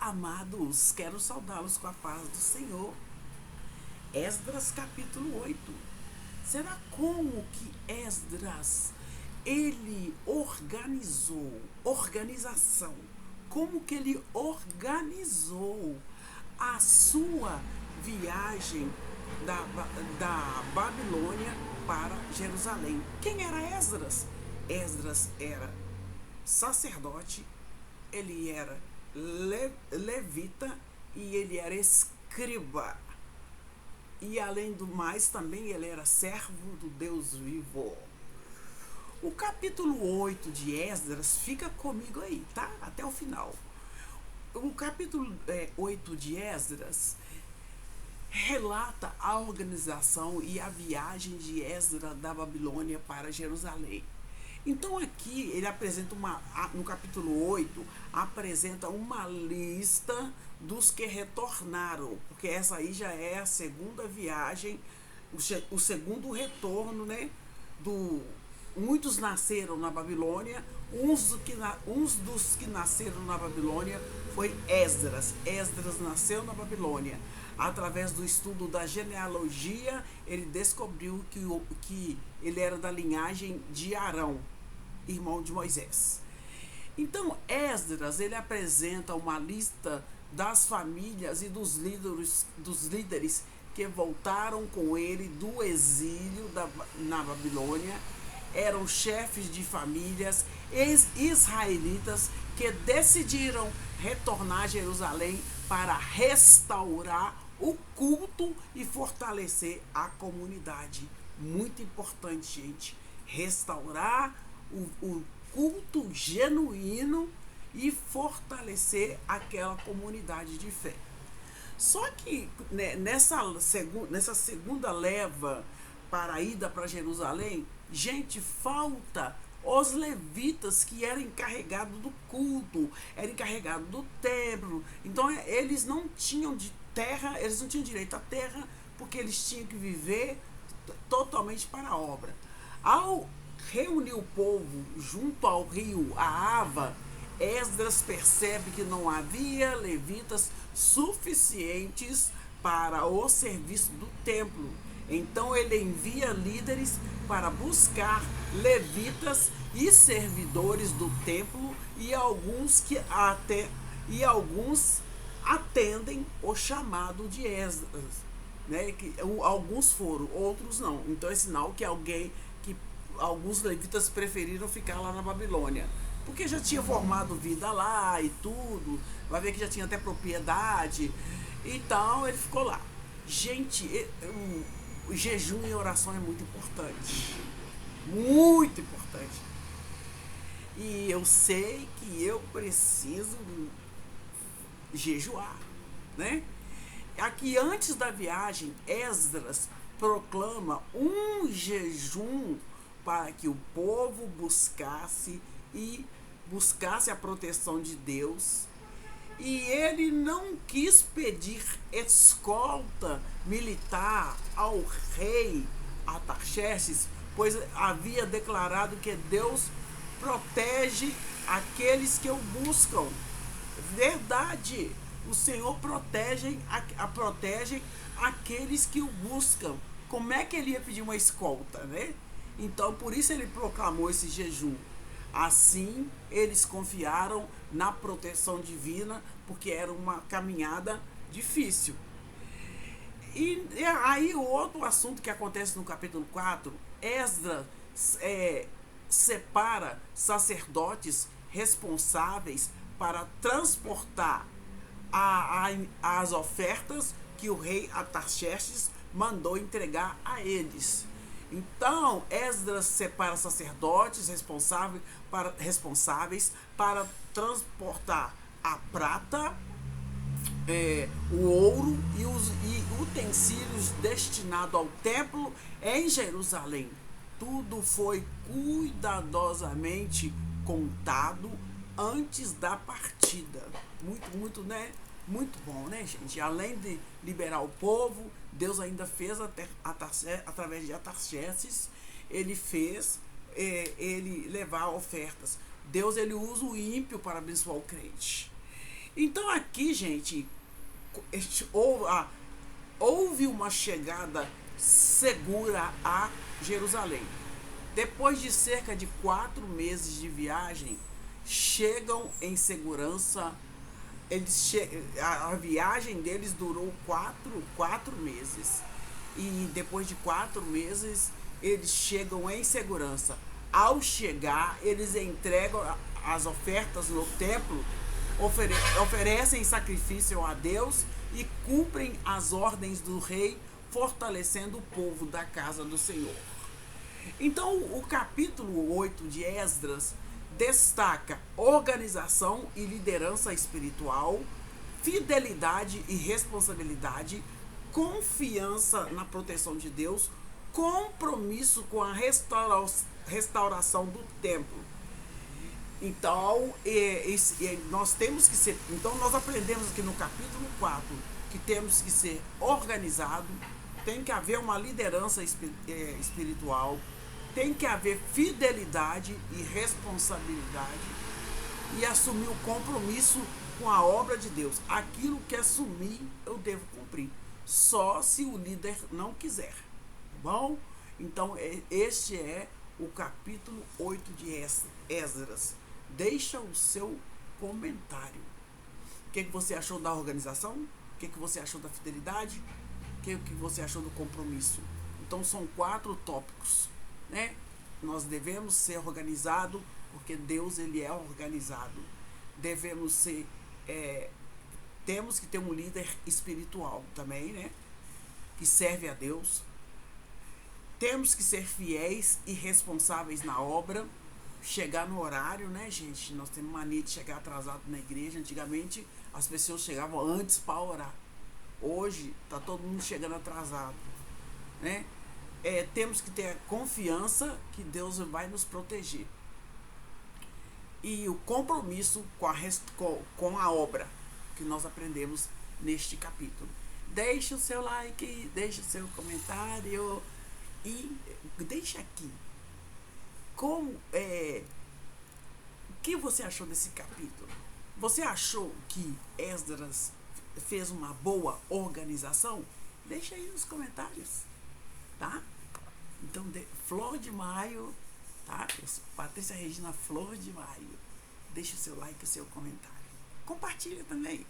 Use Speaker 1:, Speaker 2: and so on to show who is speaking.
Speaker 1: Amados, quero saudá-los com a paz do Senhor. Esdras capítulo 8. Será como que Esdras, ele organização, como que ele organizou a sua viagem da Babilônia para Jerusalém? Quem era Esdras? Esdras era sacerdote, ele era levita e ele era escriba. E além do mais, também ele era servo do Deus vivo. O capítulo 8 de Esdras, fica comigo aí, tá? Até o final. O capítulo 8 de Esdras relata a organização e a viagem de Esdras da Babilônia para Jerusalém. Então aqui ele apresenta no capítulo 8, apresenta uma lista dos que retornaram, porque essa aí já é a segunda viagem, o segundo retorno, né? Muitos nasceram na Babilônia, uns dos que nasceram na Babilônia foi Esdras. Esdras nasceu na Babilônia. Através do estudo da genealogia, ele descobriu que ele era da linhagem de Arão, irmão de Moisés. Então, Esdras, ele apresenta uma lista das famílias e dos líderes que voltaram com ele do exílio na Babilônia. Eram chefes de famílias israelitas que decidiram retornar a Jerusalém para restaurar o culto e fortalecer a comunidade. Muito importante, gente. Restaurar o culto genuíno e fortalecer aquela comunidade de fé. Só que, né, nessa segunda leva para a ida para Jerusalém, gente, falta os levitas que eram encarregados do culto, eram encarregados do templo. Então eles não tinham de terra, eles não tinham direito à terra, porque eles tinham que viver totalmente para a obra. Ao reunir o povo junto ao rio Ahava, Esdras percebe que não havia levitas suficientes para o serviço do templo. Então ele envia líderes para buscar levitas e servidores do templo, e alguns atendem o chamado de Esdras, né? Alguns foram, outros não. Então é sinal que alguns levitas preferiram ficar lá na Babilônia, porque já tinha formado vida lá e tudo, vai ver que já tinha até propriedade, então ele ficou lá. Gente, o jejum e oração é muito importante, muito importante, e eu sei que eu preciso jejuar, né? Aqui, antes da viagem, Esdras proclama um jejum para que o povo buscasse a proteção de Deus. E ele não quis pedir escolta militar ao rei Artaxerxes, pois havia declarado que Deus protege aqueles que o buscam. Verdade, o Senhor protege aqueles que o buscam. Como é que ele ia pedir uma escolta, né? Então, por isso ele proclamou esse jejum. Assim, eles confiaram na proteção divina, porque era uma caminhada difícil. E aí, o outro assunto que acontece no capítulo 4, Esdras separa sacerdotes responsáveis para transportar as ofertas que o rei Artaxerxes mandou entregar a eles. Então, Esdras separa sacerdotes responsáveis para transportar a prata, o ouro e utensílios destinados ao templo em Jerusalém. Tudo foi cuidadosamente contado antes da partida. Muito, né? Muito bom, né, gente? Além de liberar o povo, Deus ainda fez através de Artaxerxes, ele fez ele levar ofertas. Deus, ele usa o ímpio para abençoar o crente. Então aqui, gente, houve, houve uma chegada segura a Jerusalém. Depois de cerca de 4 meses de viagem, chegam em segurança. A viagem deles durou quatro meses. E depois de 4 meses, eles chegam em segurança. Ao chegar, eles entregam as ofertas no templo, oferecem sacrifício a Deus e cumprem as ordens do rei, fortalecendo o povo da casa do Senhor. Então, o capítulo 8 de Esdras destaca organização e liderança espiritual, fidelidade e responsabilidade, confiança na proteção de Deus, compromisso com a restauração do templo. Então, nós temos que ser. Então, nós aprendemos aqui no capítulo 4 que temos que ser organizado, tem que haver uma liderança espiritual, tem que haver fidelidade e responsabilidade e assumir o compromisso com a obra de Deus. Aquilo que assumir, eu devo cumprir. Só se o líder não quiser. Tá bom? Então, este é o capítulo 8 de Esdras. Deixa o seu comentário. O que você achou da organização? O que você achou da fidelidade? O que você achou do compromisso? Então, são 4 tópicos, né? Nós devemos ser organizados, porque Deus, ele é organizado. Devemos ser, temos que ter um líder espiritual também, né? Que serve a Deus. Temos que ser fiéis e responsáveis na obra. Chegar no horário, né, gente? Nós temos mania de chegar atrasado na igreja. Antigamente, as pessoas chegavam antes para orar. Hoje, tá todo mundo chegando atrasado, né? Temos que ter a confiança que Deus vai nos proteger. E o compromisso com a obra que nós aprendemos neste capítulo. Deixe o seu like, deixe o seu comentário e deixe aqui o que você achou desse capítulo. Você achou que Esdras fez uma boa organização? Deixa aí nos comentários, tá? Então, Flor de Maio, tá? Patrícia Regina Flor de Maio. Deixa o seu like e o seu comentário. Compartilha também.